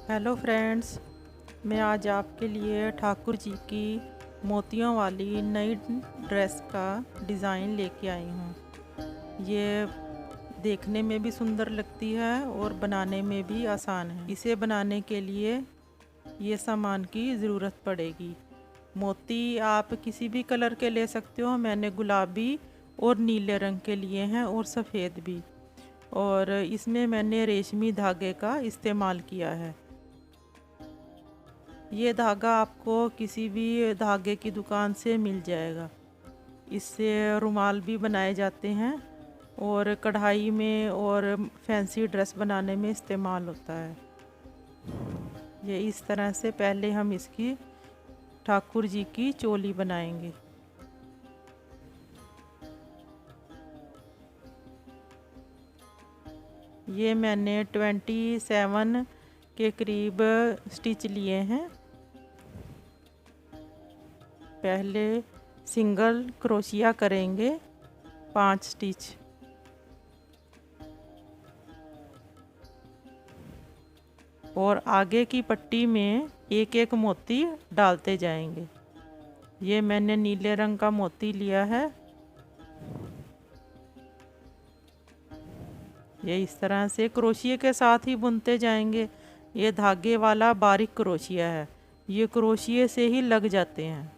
Hello friends, मैं आज आपके लिए ठाकुर जी की मोतियों वाली नई ड्रेस का डिज़ाइन लेके आई हूँ। ये देखने में भी सुंदर लगती है और बनाने में भी आसान है। इसे बनाने के लिए ये सामान की ज़रूरत पड़ेगी। मोती आप किसी भी कलर के ले सकते हो। मैंने गुलाबी और नीले रंग के लिए हैं और सफ़ेद भी। और इसमें मैंने रेशमी धागे का इस्तेमाल किया है। ये धागा आपको किसी भी धागे की दुकान से मिल जाएगा। इससे रुमाल भी बनाए जाते हैं और कढ़ाई में और फैंसी ड्रेस बनाने में इस्तेमाल होता है। ये इस तरह से पहले हम इसकी ठाकुर जी की चोली बनाएंगे। ये मैंने 27 के करीब स्टिच लिए हैं। पहले सिंगल क्रोशिया करेंगे 5 स्टिच। और आगे की पट्टी में एक एक मोती डालते जाएंगे। ये मैंने नीले रंग का मोती लिया है। ये इस तरह से क्रोशिया के साथ ही बुनते जाएंगे। ये धागे वाला बारीक क्रोशिया है, ये क्रोशिया से ही लग जाते हैं।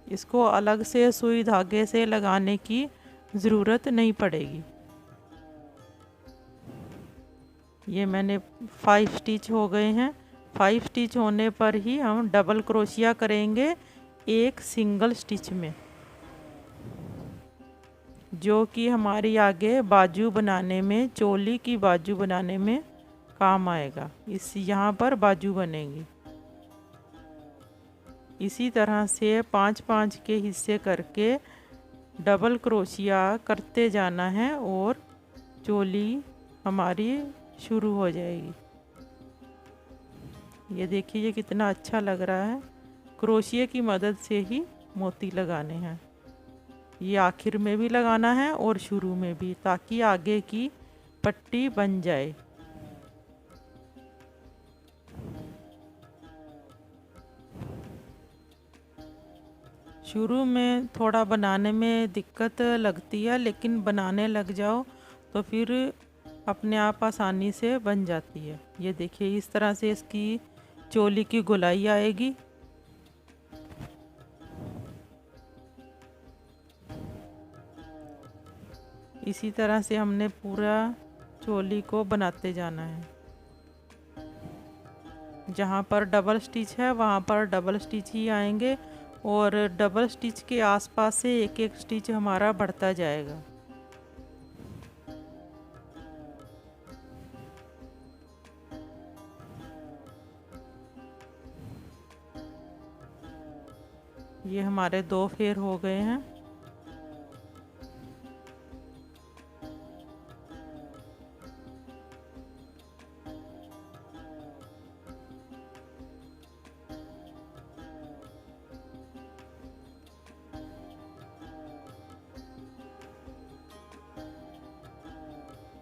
इसको अलग से सुई धागे से लगाने की ज़रूरत नहीं पड़ेगी। ये मैंने 5 स्टिच हो गए हैं। 5 स्टिच होने पर ही हम डबल क्रोशिया करेंगे एक सिंगल स्टिच में, जो कि हमारी आगे बाजू बनाने में, चोली की बाजू बनाने में काम आएगा। यहाँ पर बाजू बनेगी। इसी तरह से 5-5 के हिस्से करके डबल क्रोशिया करते जाना है और चोली हमारी शुरू हो जाएगी। ये देखिए, ये कितना अच्छा लग रहा है। क्रोशिया की मदद से ही मोती लगाने हैं। ये आखिर में भी लगाना है और शुरू में भी, ताकि आगे की पट्टी बन जाए। शुरू में थोड़ा बनाने में दिक्कत लगती है, लेकिन बनाने लग जाओ तो फिर अपने आप आसानी से बन जाती है। ये देखिए, इस तरह से इसकी चोली की गोलाई आएगी। इसी तरह से हमने पूरा चोली को बनाते जाना है। जहाँ पर डबल स्टिच है वहाँ पर डबल स्टिच ही आएंगे और डबल स्टिच के आसपास से एक एक स्टिच हमारा बढ़ता जाएगा। ये हमारे 2 फेर हो गए हैं।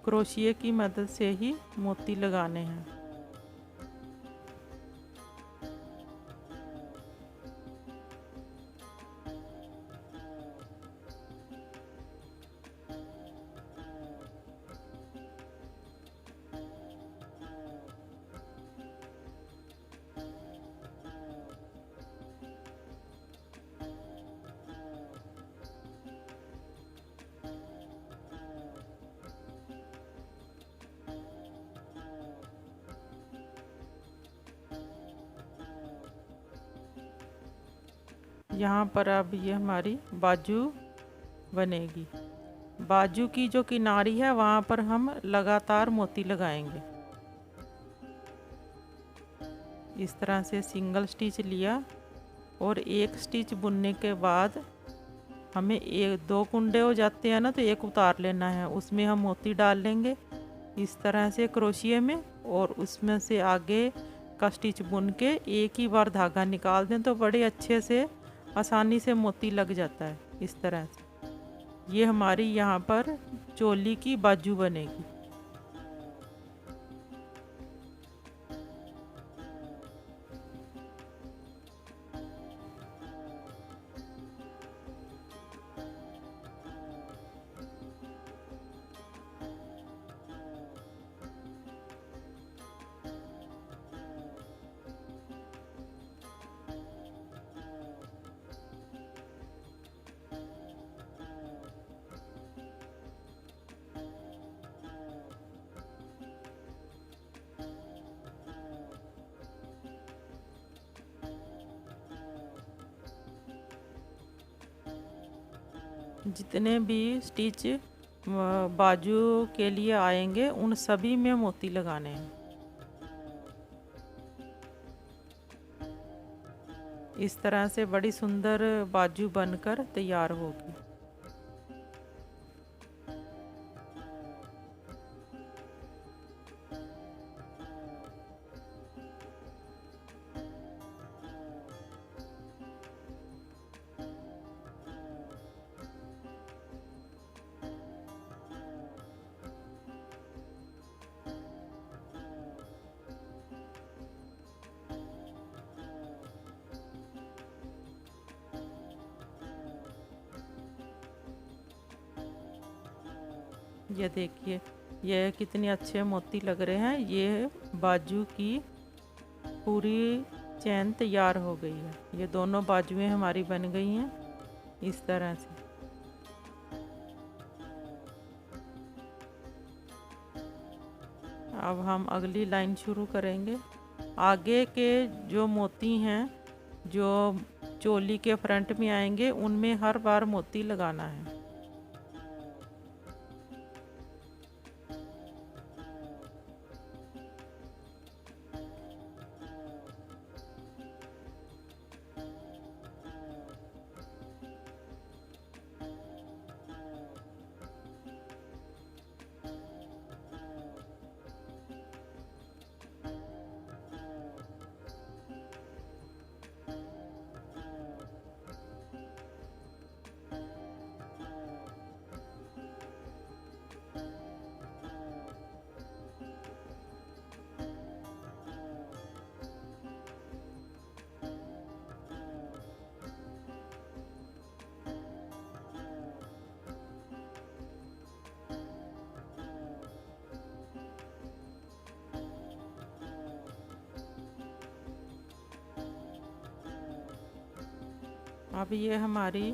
क्रोशिया की मदद से ही मोती लगाने हैं। यहाँ पर अब ये हमारी बाजू बनेगी। बाजू की जो किनारी है वहाँ पर हम लगातार मोती लगाएंगे। इस तरह से सिंगल स्टिच लिया और एक स्टिच बुनने के बाद हमें 1-2 कुंडे हो जाते हैं ना, तो एक उतार लेना है, उसमें हम मोती डाल लेंगे इस तरह से क्रोशिया में, और उसमें से आगे का स्टिच बुन के एक ही बार धागा निकाल दें तो बड़े अच्छे से आसानी से मोती लग जाता है। इस तरह से ये हमारी यहाँ पर चोली की बाजू बनेगी। जितने भी स्टिच बाजू के लिए आएंगे उन सभी में मोती लगाने हैं। इस तरह से बड़ी सुंदर बाजू बनकर तैयार होगी। ये देखिए, ये कितने अच्छे मोती लग रहे हैं। ये बाजू की पूरी चैन तैयार हो गई है। ये दोनों बाजुएं हमारी बन गई हैं इस तरह से। अब हम अगली लाइन शुरू करेंगे। आगे के जो मोती हैं जो चोली के फ्रंट में आएंगे उनमें हर बार मोती लगाना है। अब ये हमारी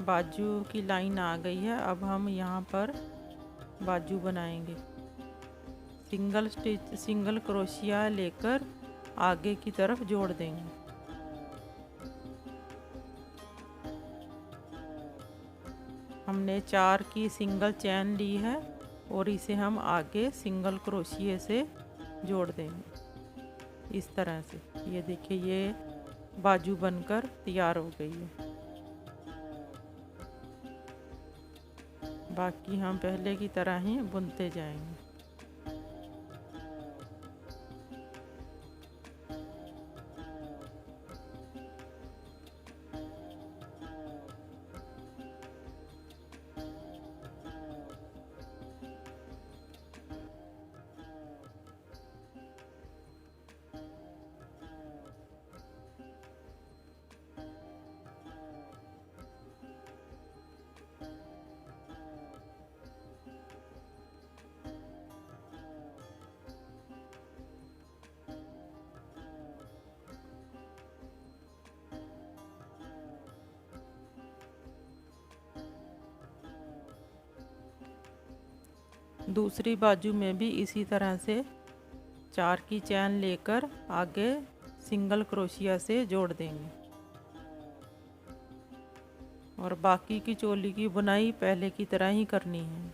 बाजू की लाइन आ गई है। अब हम यहाँ पर बाजू बनाएंगे। सिंगल क्रोशिया लेकर आगे की तरफ जोड़ देंगे। हमने 4 की सिंगल चैन ली है और इसे हम आगे सिंगल क्रोशिया से जोड़ देंगे इस तरह से। ये देखिए, ये बाजू बनकर तैयार हो गई है। बाकी हम पहले की तरह ही बुनते जाएंगे। दूसरी बाजू में भी इसी तरह से 4 की चैन लेकर आगे सिंगल क्रोशिया से जोड़ देंगे और बाकी की चोली की बुनाई पहले की तरह ही करनी है।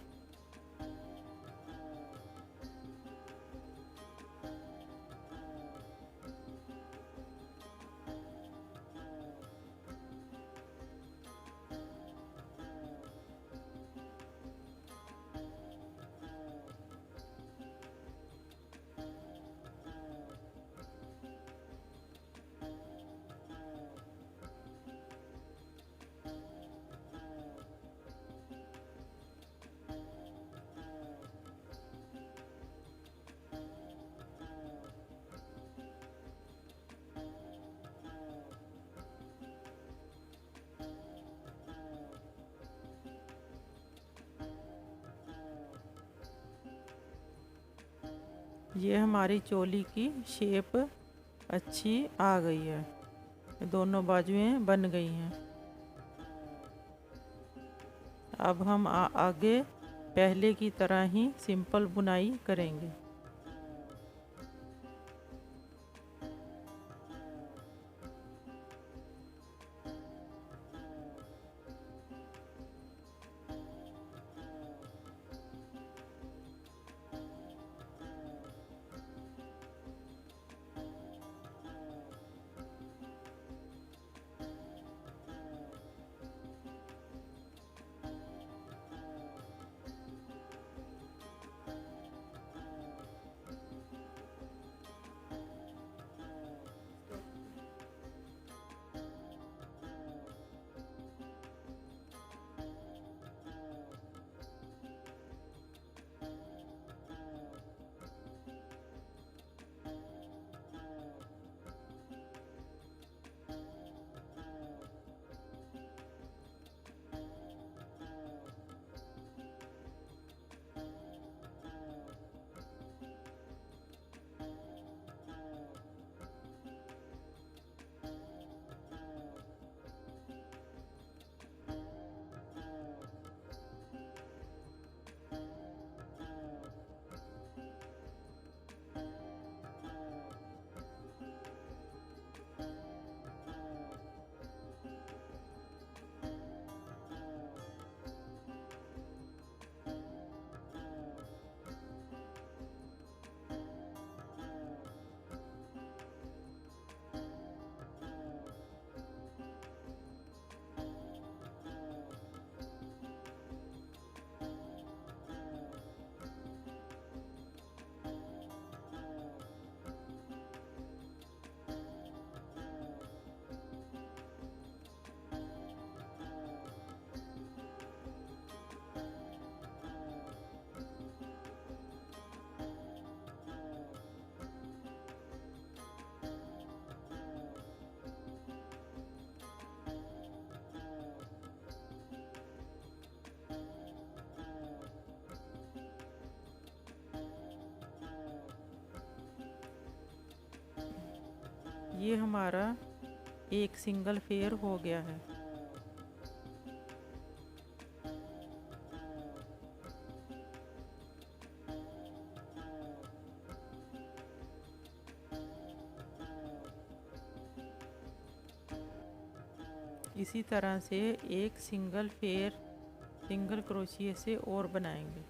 ये हमारी चोली की शेप अच्छी आ गई है। दोनों बाजुएं बन गई हैं। अब हम आगे पहले की तरह ही सिंपल बुनाई करेंगे। ये हमारा एक सिंगल फेयर हो गया है। इसी तरह से एक सिंगल क्रोशिया से और बनाएंगे।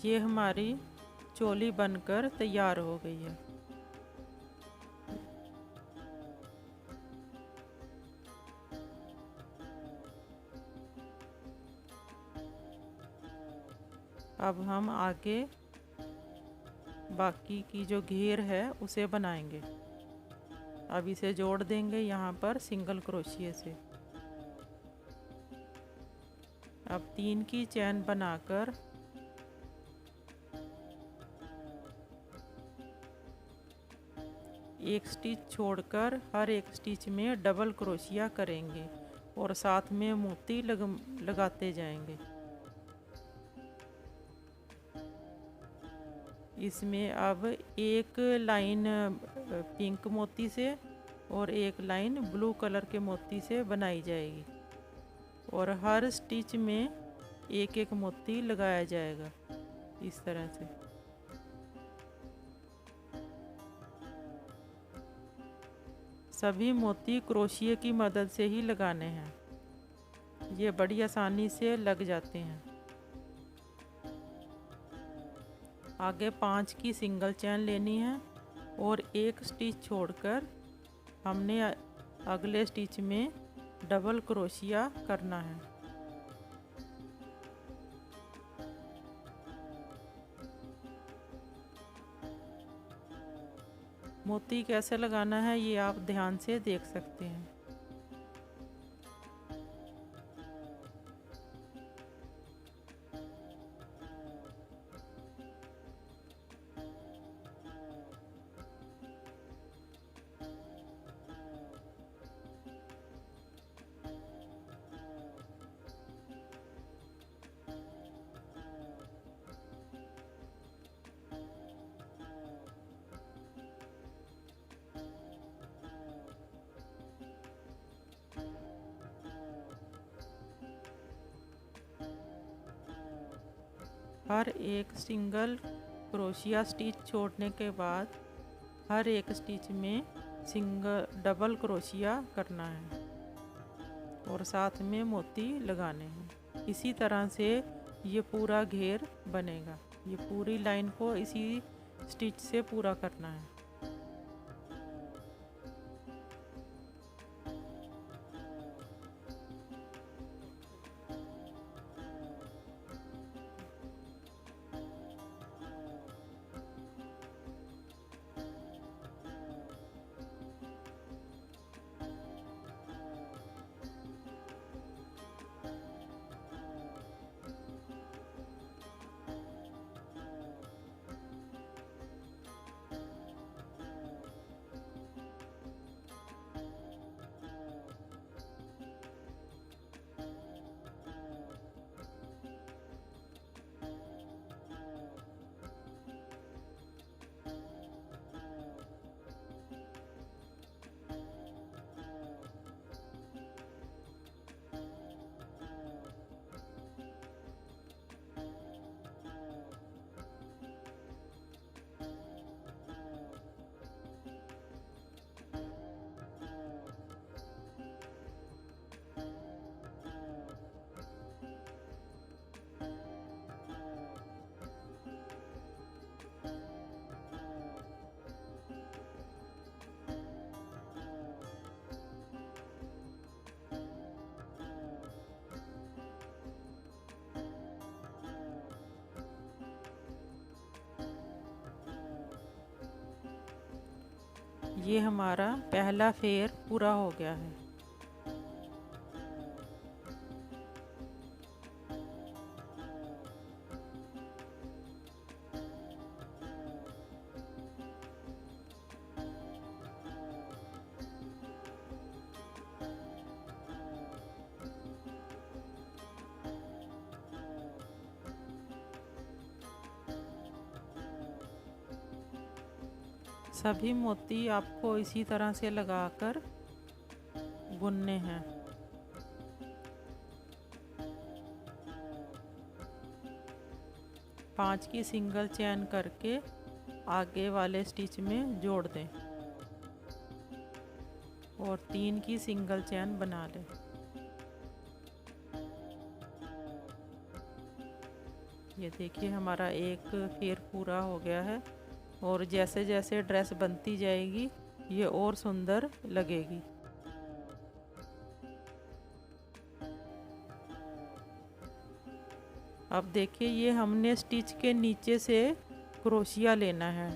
ये हमारी चोली बनकर तैयार हो गई है। अब हम आगे बाकी की जो घेर है उसे बनाएंगे। अब इसे जोड़ देंगे यहाँ पर सिंगल क्रोशिया से। अब 3 की चैन बनाकर एक स्टिच छोड़कर हर एक स्टिच में डबल क्रोशिया करेंगे और साथ में मोती लगाते जाएंगे। इसमें अब एक लाइन पिंक मोती से और एक लाइन ब्लू कलर के मोती से बनाई जाएगी और हर स्टिच में एक एक मोती लगाया जाएगा इस तरह से। सभी मोती क्रोशिया की मदद से ही लगाने हैं। ये बड़ी आसानी से लग जाते हैं। आगे 5 की सिंगल चैन लेनी है और एक स्टिच छोड़कर हमने अगले स्टिच में डबल क्रोशिया करना है। मोती कैसे लगाना है ये आप ध्यान से देख सकते हैं। हर एक सिंगल क्रोशिया स्टिच छोड़ने के बाद हर एक स्टिच में डबल क्रोशिया करना है और साथ में मोती लगाने हैं। इसी तरह से ये पूरा घेर बनेगा। ये पूरी लाइन को इसी स्टिच से पूरा करना है। ये हमारा पहला फेर पूरा हो गया है। सभी मोती आपको इसी तरह से लगाकर बुनने हैं। पाँच की सिंगल चेन करके आगे वाले स्टिच में जोड़ दें और 3 की सिंगल चेन बना लें। ये देखिए हमारा एक फेर पूरा हो गया है और जैसे जैसे ड्रेस बनती जाएगी ये और सुंदर लगेगी। अब देखिए ये हमने स्टिच के नीचे से क्रोशिया लेना है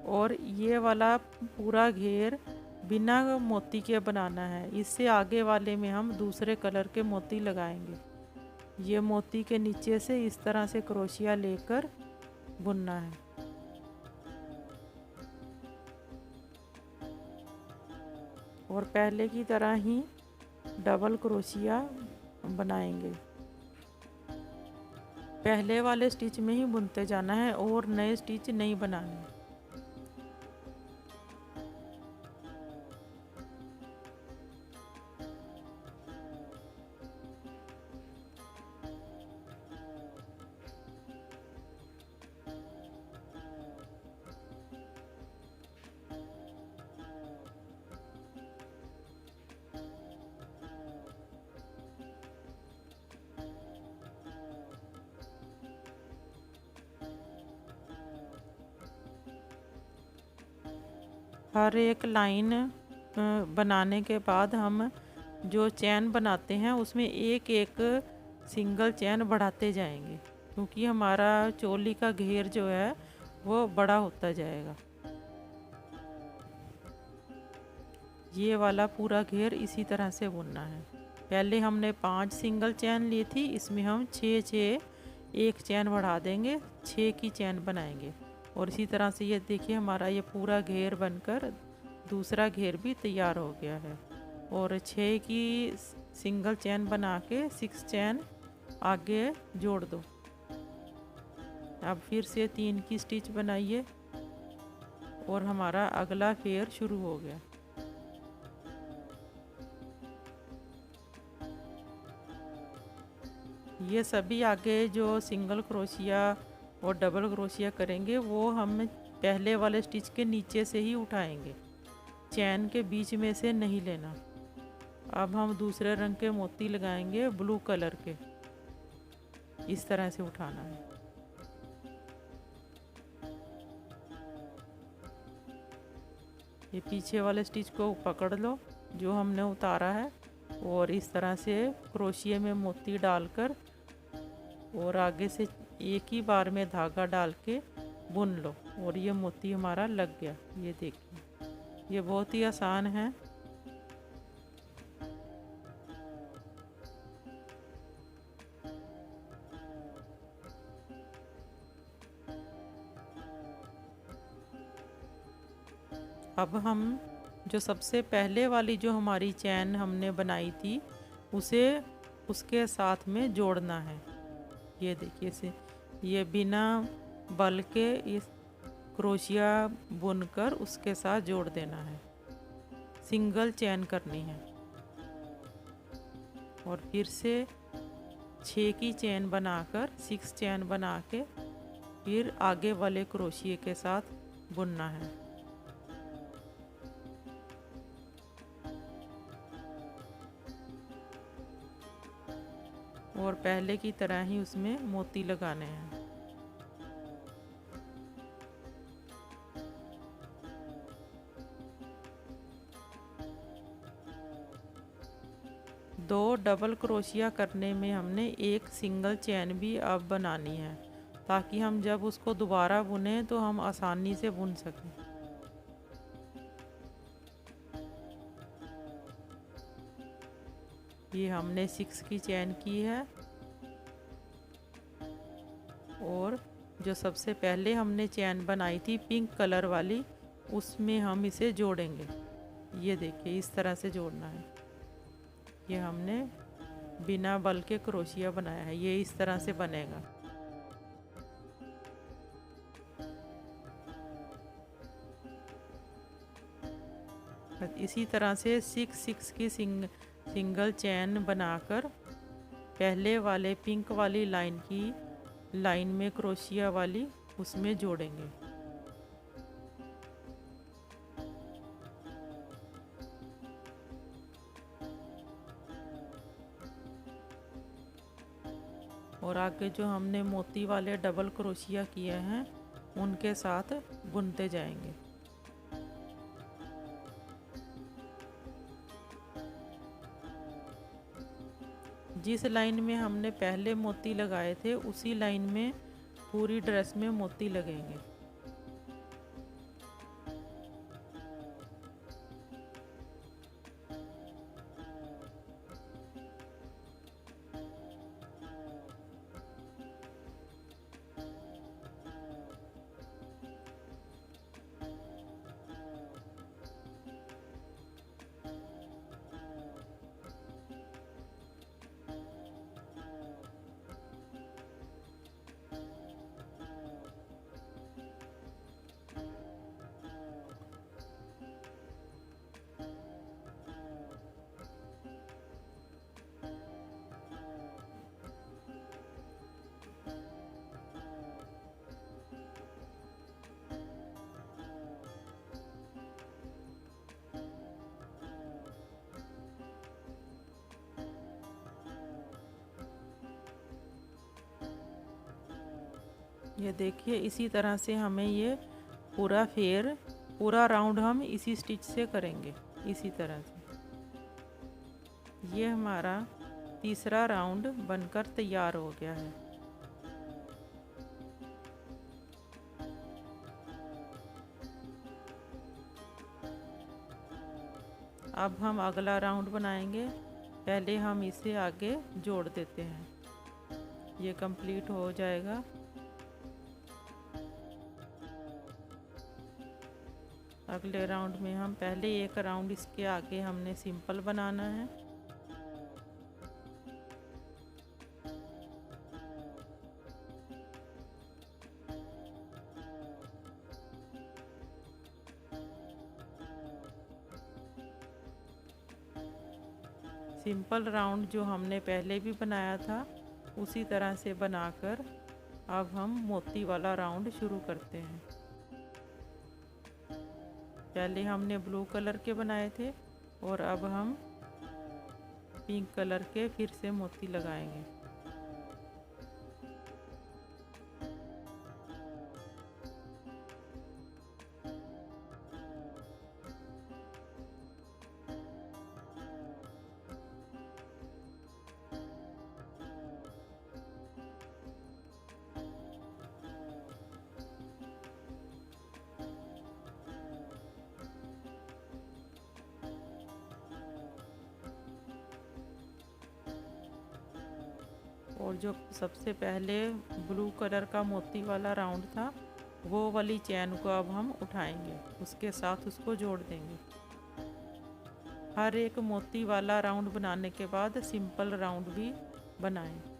और ये वाला पूरा घेर बिना मोती के बनाना है। इससे आगे वाले में हम दूसरे कलर के मोती लगाएंगे। ये मोती के नीचे से इस तरह से क्रोशिया लेकर बुनना है। और पहले की तरह ही डबल क्रोशिया बनाएंगे। पहले वाले स्टिच में ही बुनते जाना है और नए स्टिच नहीं बनाने। हर एक लाइन बनाने के बाद हम जो चैन बनाते हैं उसमें एक एक सिंगल चैन बढ़ाते जाएंगे, क्योंकि हमारा चोली का घेर जो है वो बड़ा होता जाएगा। ये वाला पूरा घेर इसी तरह से बुनना है। पहले हमने 5 सिंगल चैन ली थी, इसमें हम 6 एक चैन बढ़ा देंगे, 6 की चैन बनाएंगे। और इसी तरह से ये देखिए हमारा ये पूरा घेर बनकर दूसरा घेर भी तैयार हो गया है। और 6 की सिंगल चैन बना के 6 चैन आगे जोड़ दो। अब फिर से 3 की स्टिच बनाइए और हमारा अगला फेर शुरू हो गया। ये सभी आगे जो सिंगल क्रोशिया और डबल क्रोशिया करेंगे वो हम पहले वाले स्टिच के नीचे से ही उठाएंगे, चैन के बीच में से नहीं लेना। अब हम दूसरे रंग के मोती लगाएंगे ब्लू कलर के, इस तरह से उठाना है। ये पीछे वाले स्टिच को पकड़ लो जो हमने उतारा है और इस तरह से क्रोशिया में मोती डालकर और आगे से एक ही बार में धागा डाल के बुन लो और ये मोती हमारा लग गया। ये देखिए ये बहुत ही आसान है। अब हम जो सबसे पहले वाली जो हमारी चैन हमने बनाई थी उसे उसके साथ में जोड़ना है। ये देखिए से ये बिना बल के इस क्रोशिया बुनकर उसके साथ जोड़ देना है। सिंगल चैन करनी है और फिर से 6 की चैन बनाकर 6 चैन बना के फिर आगे वाले क्रोशिया के साथ बुनना है। और पहले की तरह ही उसमें मोती लगाने हैं। दो डबल क्रोशिया करने में हमने एक सिंगल चैन भी अब बनानी है। ताकि हम जब उसको दोबारा बुने तो हम आसानी से बुन सकें। ये हमने 6 की चेन की है और जो सबसे पहले हमने चेन बनाई थी पिंक कलर वाली, उसमें हम इसे जोड़ेंगे। ये देखिए इस तरह से जोड़ना है। ये हमने बिना बल के क्रोशिया बनाया है, ये इस तरह से बनेगा। इसी तरह से 6 की सिंगल चैन बनाकर पहले वाले पिंक वाली लाइन की लाइन में क्रोशिया वाली उसमें जोड़ेंगे। और आगे जो हमने मोती वाले डबल क्रोशिया किए हैं उनके साथ बुनते जाएंगे। जिस लाइन में हमने पहले मोती लगाए थे उसी लाइन में पूरी ड्रेस में मोती लगेंगे। ये देखिए इसी तरह से हमें ये पूरा राउंड हम इसी स्टिच से करेंगे इसी तरह से। ये हमारा तीसरा राउंड बनकर तैयार हो गया है। अब हम अगला राउंड बनाएंगे। पहले हम इसे आगे जोड़ देते हैं, ये कंप्लीट हो जाएगा। अगले राउंड में हम पहले एक राउंड इसके आगे हमने सिंपल बनाना है। सिंपल राउंड जो हमने पहले भी बनाया था उसी तरह से बनाकर अब हम मोती वाला राउंड शुरू करते हैं। पहले हमने ब्लू कलर के बनाए थे और अब हम पिंक कलर के फिर से मोती लगाएंगे। और जो सबसे पहले ब्लू कलर का मोती वाला राउंड था वो वाली चैन को अब हम उठाएंगे, उसके साथ उसको जोड़ देंगे। हर एक मोती वाला राउंड बनाने के बाद सिंपल राउंड भी बनाएं।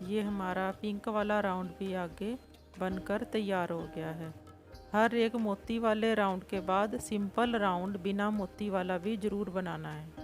ये हमारा पिंक वाला राउंड भी आगे बनकर तैयार हो गया है। हर एक मोती वाले राउंड के बाद सिंपल राउंड बिना मोती वाला भी ज़रूर बनाना है।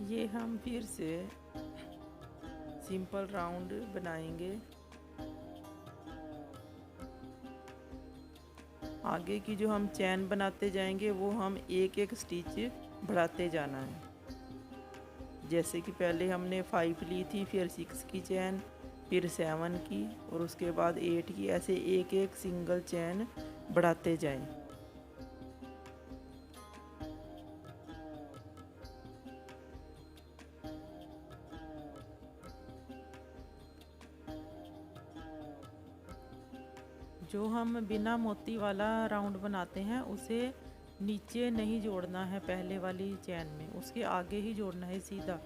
ये हम फिर से सिंपल राउंड बनाएंगे। आगे की जो हम चैन बनाते जाएंगे वो हम एक एक स्टिच बढ़ाते जाना है। जैसे कि पहले हमने 5 ली थी, फिर 6 की चैन, फिर 7 की और उसके बाद 8 की, ऐसे एक एक सिंगल चैन बढ़ाते जाएं। जो हम बिना मोती वाला राउंड बनाते हैं उसे नीचे नहीं जोड़ना है पहले वाली चैन में, उसके आगे ही जोड़ना है सीधा।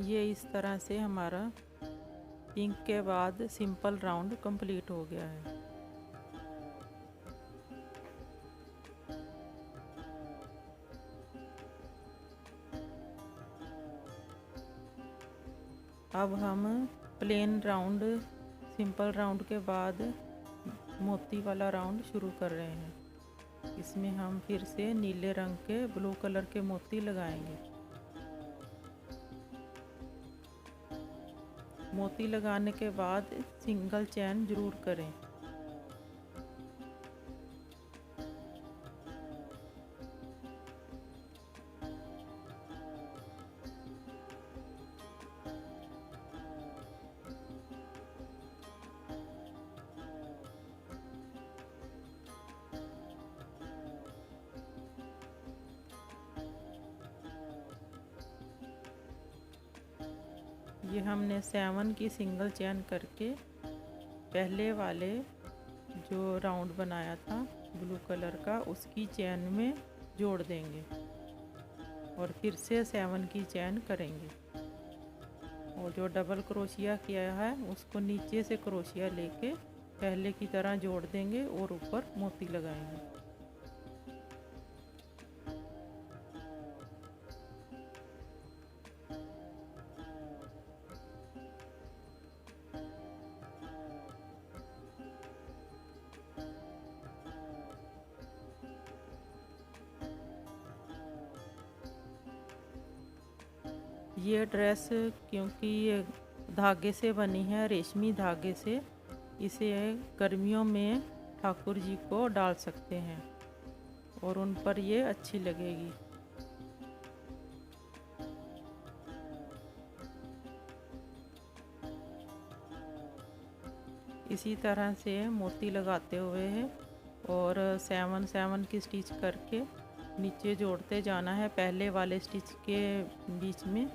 ये इस तरह से हमारा पिंक के बाद सिंपल राउंड कंप्लीट हो गया है। अब हम प्लेन राउंड, सिंपल राउंड के बाद मोती वाला राउंड शुरू कर रहे हैं। इसमें हम फिर से नीले रंग के ब्लू कलर के मोती लगाएंगे। मोती लगाने के बाद सिंगल चैन ज़रूर करें। ये हमने 7 की सिंगल चैन करके पहले वाले जो राउंड बनाया था ब्लू कलर का, उसकी चैन में जोड़ देंगे और फिर से 7 की चैन करेंगे। और जो डबल क्रोशिया किया है उसको नीचे से क्रोशिया लेके पहले की तरह जोड़ देंगे और ऊपर मोती लगाएंगे। ये ड्रेस क्योंकि ये धागे से बनी है, रेशमी धागे से, इसे गर्मियों में ठाकुर जी को डाल सकते हैं और उन पर ये अच्छी लगेगी। इसी तरह से मोती लगाते हुए है और 7 की स्टिच करके नीचे जोड़ते जाना है पहले वाले स्टिच के बीच में,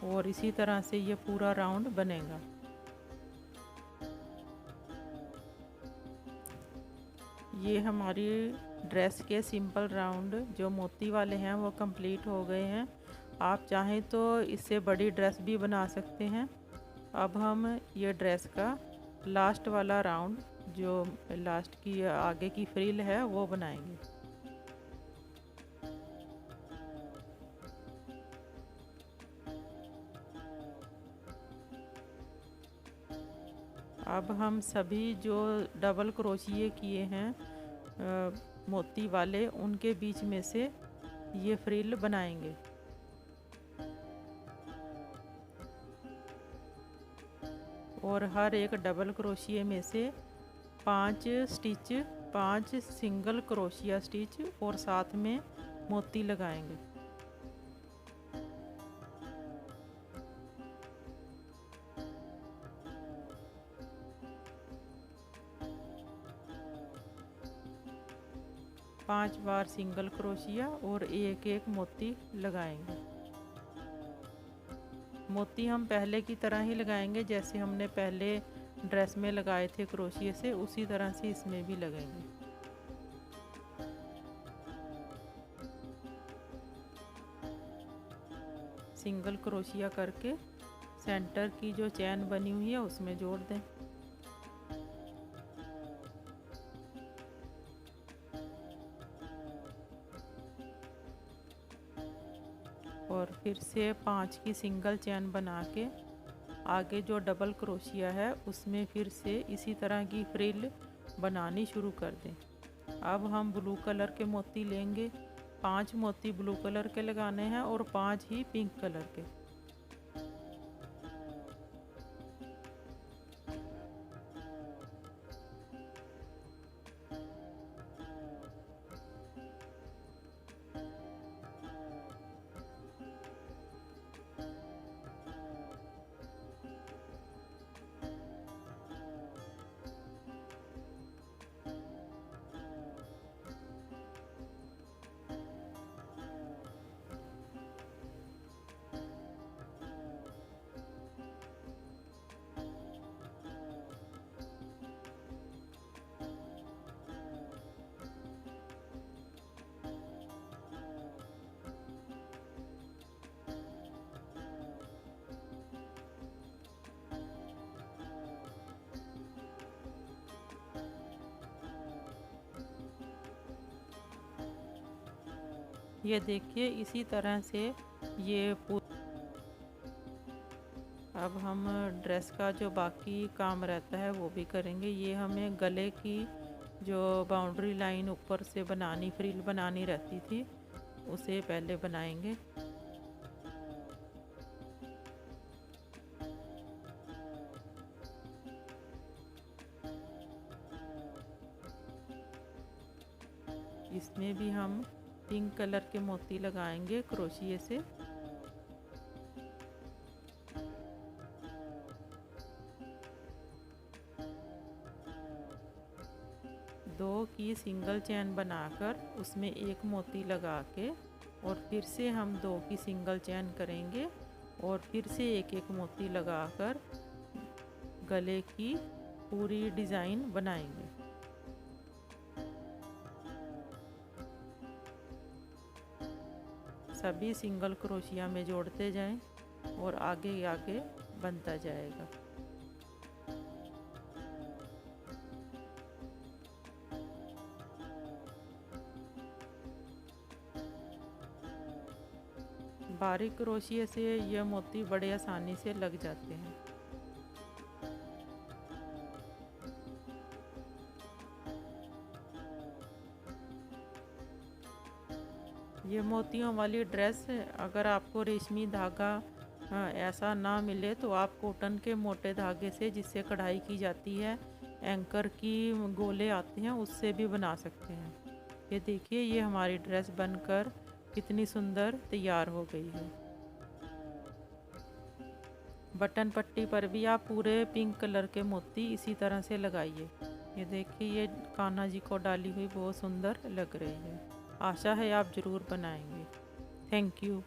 और इसी तरह से ये पूरा राउंड बनेगा। ये हमारी ड्रेस के सिंपल राउंड जो मोती वाले हैं वो कंप्लीट हो गए हैं। आप चाहें तो इससे बड़ी ड्रेस भी बना सकते हैं। अब हम ये ड्रेस का लास्ट वाला राउंड जो लास्ट की आगे की फ्रिल है वो बनाएंगे। अब हम सभी जो डबल क्रोशिए किए हैं मोती वाले, उनके बीच में से ये फ्रिल बनाएंगे। और हर एक डबल क्रोशिए में से 5 स्टिच, 5 सिंगल क्रोशिया स्टिच और साथ में मोती लगाएंगे। पाँच बार सिंगल क्रोशिया और एक एक मोती लगाएंगे। मोती हम पहले की तरह ही लगाएंगे, जैसे हमने पहले ड्रेस में लगाए थे क्रोशिए से, उसी तरह से इसमें भी लगेंगे। सिंगल क्रोशिया करके सेंटर की जो चैन बनी हुई है उसमें जोड़ दें। और फिर से 5 की सिंगल चैन बना के आगे जो डबल क्रोशिया है उसमें फिर से इसी तरह की फ्रिल बनानी शुरू कर दें। अब हम ब्लू कलर के मोती लेंगे। 5 मोती ब्लू कलर के लगाने हैं और 5 ही पिंक कलर के। ये देखिए इसी तरह से ये अब हम ड्रेस का जो बाकी काम रहता है वो भी करेंगे। ये हमें गले की जो बाउंड्री लाइन ऊपर से बनानी, फ्रिल बनानी रहती थी, उसे पहले बनाएंगे। इसमें भी हम पिंक कलर के मोती लगाएंगे क्रोशिए से। दो की सिंगल चैन बनाकर उसमें एक मोती लगा के और फिर से हम 2 की सिंगल चैन करेंगे और फिर से एक एक मोती लगाकर गले की पूरी डिज़ाइन बनाएंगे। सभी सिंगल क्रोशिया में जोड़ते जाएं और आगे आगे बनता जाएगा। बारीक क्रोशिया से यह मोती बड़े आसानी से लग जाते हैं। ये मोतियों वाली ड्रेस, अगर आपको रेशमी धागा ऐसा ना मिले तो आप कॉटन के मोटे धागे से, जिससे कढ़ाई की जाती है, एंकर की गोले आते हैं, उससे भी बना सकते हैं। ये देखिए ये हमारी ड्रेस बनकर कितनी सुंदर तैयार हो गई है। बटन पट्टी पर भी आप पूरे पिंक कलर के मोती इसी तरह से लगाइए। ये देखिए ये कान्हा जी को डाली हुई बहुत सुंदर लग रही है। आशा है आप ज़रूर बनाएंगे। Thank you.